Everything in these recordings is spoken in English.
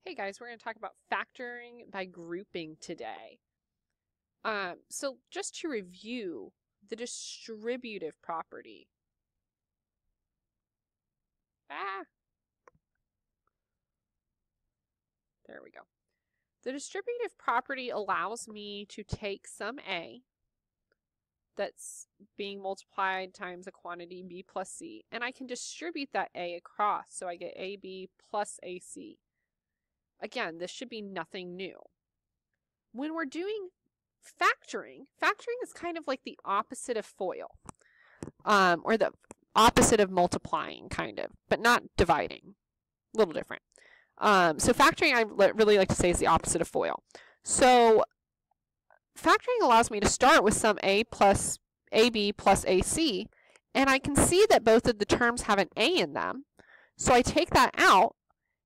Hey guys, we're going to talk about factoring by grouping today. So just to review the distributive property. There we go. The distributive property allows me to take some A that's being multiplied times a quantity B plus C, and I can distribute that A across, so I get AB plus AC. Again, this should be nothing new. When we're doing factoring is kind of like the opposite of FOIL, or the opposite of multiplying, kind of, but not dividing. A little different. So factoring, I really like to say, is the opposite of FOIL. So factoring allows me to start with some AB plus AC, and I can see that both of the terms have an A in them. So I take that out,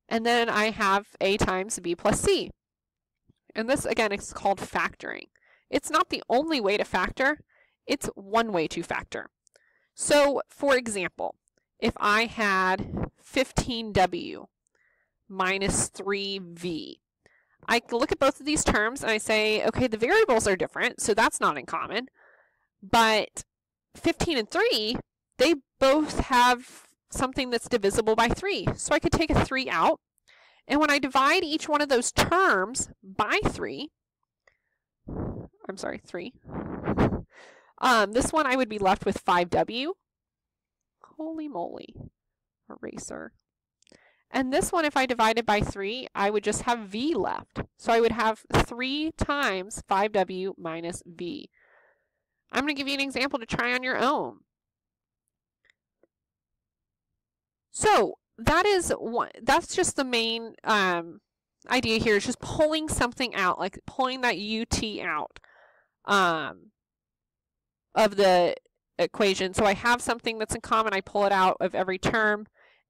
and then I have A times B plus C. And this, again, is called factoring. It's not the only way to factor. It's one way to factor. So, for example, if I had 15W minus 3V, I can look at both of these terms and I say, okay, the variables are different, so that's not in common. But 15 and 3, they both have something that's divisible by 3. So I could take a 3 out. And when I divide each one of those terms by 3, this one I would be left with 5W. Holy moly. Eraser. And this one, if I divided by 3, I would just have V left. So I would have 3 times 5W minus V. I'm going to give you an example to try on your own. So that's just the main idea here, is just pulling something out, like pulling that UT out of the equation. So I have something that's in common, I pull it out of every term,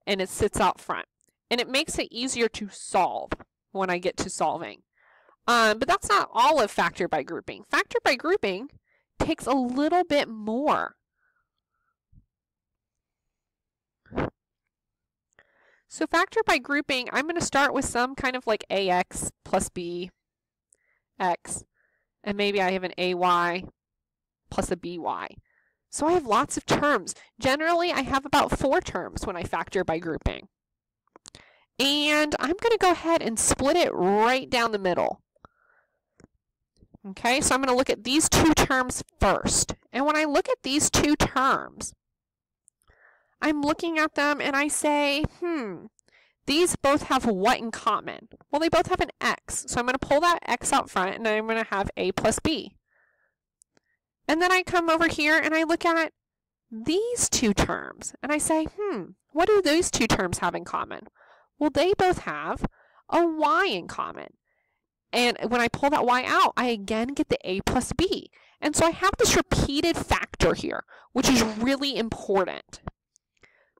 and it sits out front. And it makes it easier to solve when I get to solving. But that's not all of factor by grouping. Factor by grouping takes a little bit more. So factor by grouping, I'm going to start with some kind of like AX plus BX, and maybe I have an AY plus a BY. So I have lots of terms. Generally, I have about 4 terms when I factor by grouping. And I'm going to go ahead and split it right down the middle. Okay, so I'm going to look at these 2 terms first. And when I look at these 2 terms, I'm looking at them and I say, these both have what in common? Well, they both have an X. So I'm going to pull that X out front and I'm going to have A plus B. And then I come over here and I look at these 2 terms and I say, what do those 2 terms have in common? Well, they both have a Y in common. And when I pull that Y out, I again get the A plus B. And so I have this repeated factor here, which is really important.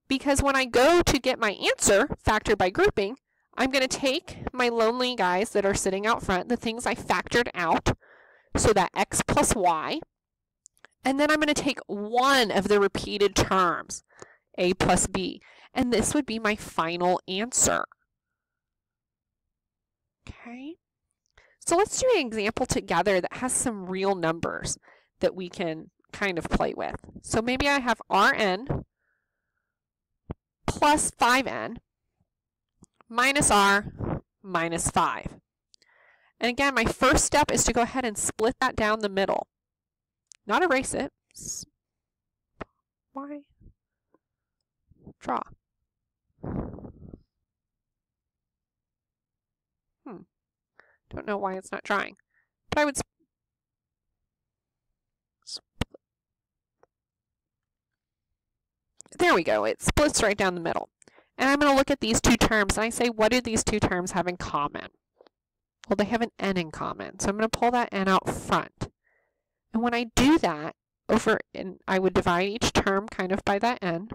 Because when I go to get my answer, factor by grouping, I'm going to take my lonely guys that are sitting out front, the things I factored out, so that X plus Y, and then I'm going to take one of the repeated terms, A plus B, and this would be my final answer. Okay, so let's do an example together that has some real numbers that we can kind of play with. So maybe I have Rn plus 5n minus r minus 5. And again, my first step is to go ahead and split that down the middle. Not erase it. Why? Draw. Don't know why it's not drawing. But I would there we go. It splits right down the middle. And I'm going to look at these 2 terms and I say, what do these 2 terms have in common? Well, they have an n in common. So I'm going to pull that n out front. And when I do that, and I would divide each term kind of by that n.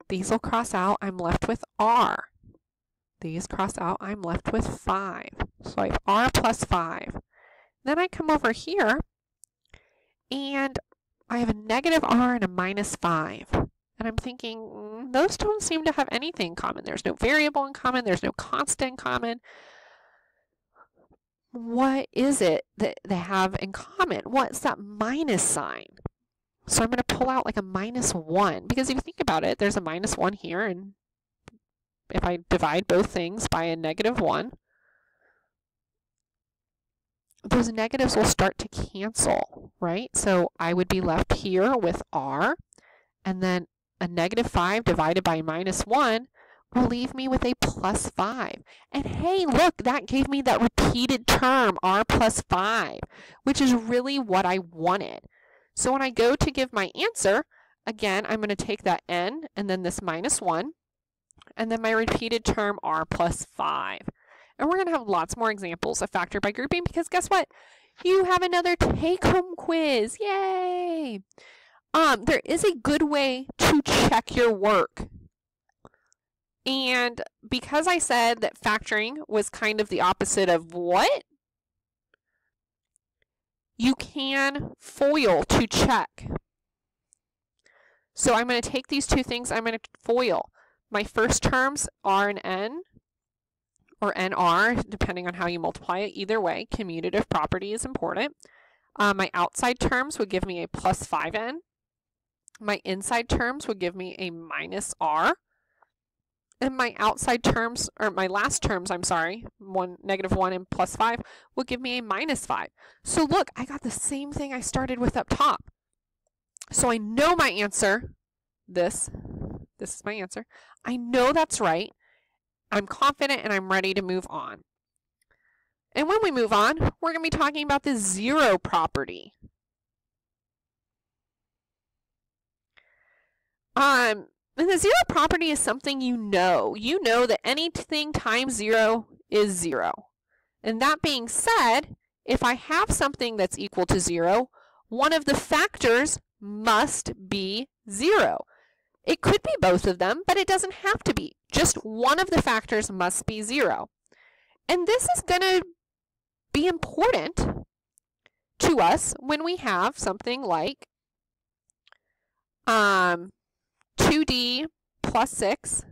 These will cross out. I'm left with r. These cross out. I'm left with 5. So I have r plus 5. Then I come over here and I have a negative r and a minus 5. And I'm thinking, those don't seem to have anything in common. There's no variable in common. There's no constant in common. What is it that they have in common? What's that minus sign? So I'm going to pull out like a -1, because if you think about it, there's a -1 here, and if I divide both things by a -1, those negatives will start to cancel, right? So I would be left here with r, and then a -5 divided by -1 will leave me with a +5. And hey, look, that gave me that repeated term, r plus 5, which is really what I wanted. So when I go to give my answer, again, I'm going to take that n and then this -1, and then my repeated term, r plus 5. And we're going to have lots more examples of factor by grouping, because guess what? You have another take-home quiz. Yay! There is a good way to check your work. And because I said that factoring was kind of the opposite of what? You can FOIL to check. So I'm going to take these two things, I'm going to FOIL. My first terms, r and n, or nr, depending on how you multiply it. Either way, commutative property is important. My outside terms would give me a +5n. My inside terms would give me a -r. And my outside terms, or my last terms, I'm sorry, -1 and +5, will give me a -5. So look, I got the same thing I started with up top. So I know my answer, this is my answer. I know that's right. I'm confident and I'm ready to move on. And when we move on, we're going to be talking about the zero property. And the zero property is something you know. You know that anything times 0 is 0. And that being said, if I have something that's equal to 0, one of the factors must be 0. It could be both of them, but it doesn't have to be. Just one of the factors must be 0. And this is going to be important to us when we have something like 2d plus 6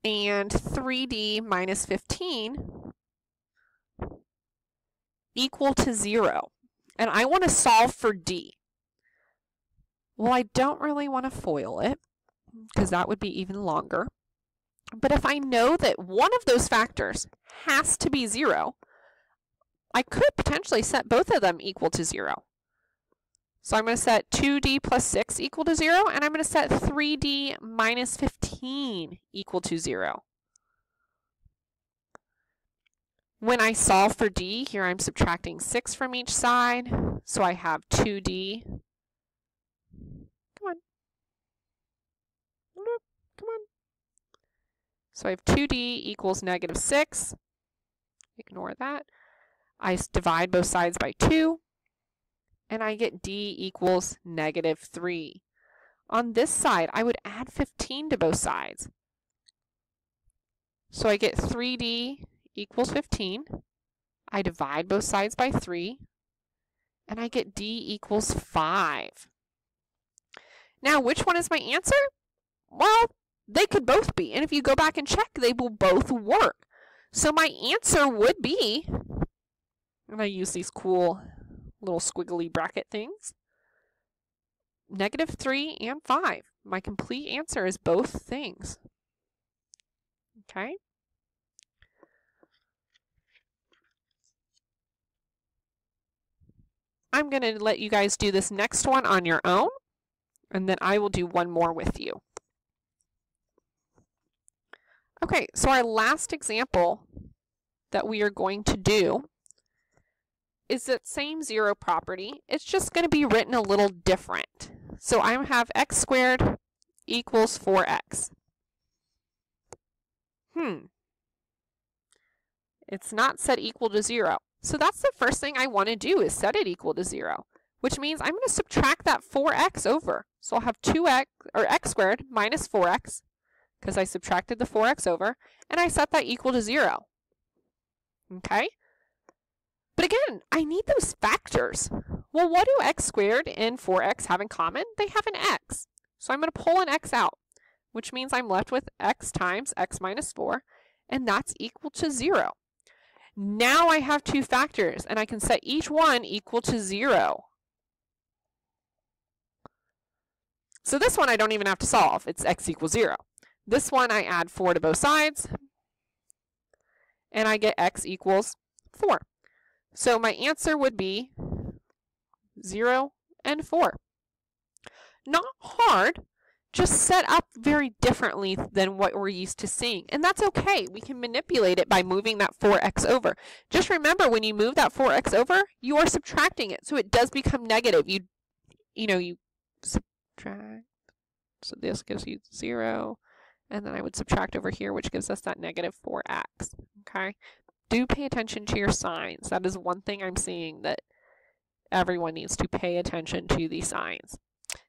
and 3d minus 15 equal to 0. And I want to solve for d. Well, I don't really want to FOIL it, because that would be even longer. But if I know that one of those factors has to be 0, I could potentially set both of them equal to 0. So I'm going to set 2d plus 6 equal to 0, and I'm going to set 3d minus 15 equal to 0. When I solve for d, here I'm subtracting 6 from each side, so I have 2d. Come on. Come on. So I have 2d equals -6. Ignore that. I divide both sides by 2. And I get d equals -3. On this side, I would add 15 to both sides. So I get 3d equals 15. I divide both sides by 3. And I get d equals 5. Now, which one is my answer? Well, they could both be. And if you go back and check, they will both work. So my answer would be, and I use these cool little squiggly bracket things, -3 and 5. My complete answer is both things. Okay? I'm going to let you guys do this next one on your own, and then I will do one more with you. Okay, so our last example that we are going to do is that same zero property. It's just going to be written a little different. So I have x squared equals 4x. It's not set equal to 0. So that's the first thing I want to do, is set it equal to 0, which means I'm going to subtract that 4x over. So I'll have 2x, or x squared minus 4x, because I subtracted the 4x over, and I set that equal to 0. Okay? But again, I need those factors. Well, what do x squared and 4x have in common? They have an x. So I'm going to pull an x out, which means I'm left with x times x minus 4, and that's equal to 0. Now I have two factors, and I can set each one equal to 0. So this one I don't even have to solve. It's x equals 0. This one I add 4 to both sides, and I get x equals 4. So my answer would be 0 and 4. Not hard, just set up very differently than what we're used to seeing. And that's okay. We can manipulate it by moving that 4x over. Just remember, when you move that 4x over, you are subtracting it. So it does become negative. You subtract. So this gives you 0. And then I would subtract over here, which gives us that negative 4x. Okay? Do pay attention to your signs. That is one thing I'm seeing, that everyone needs to pay attention to these signs.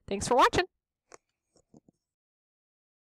Thanks for watching.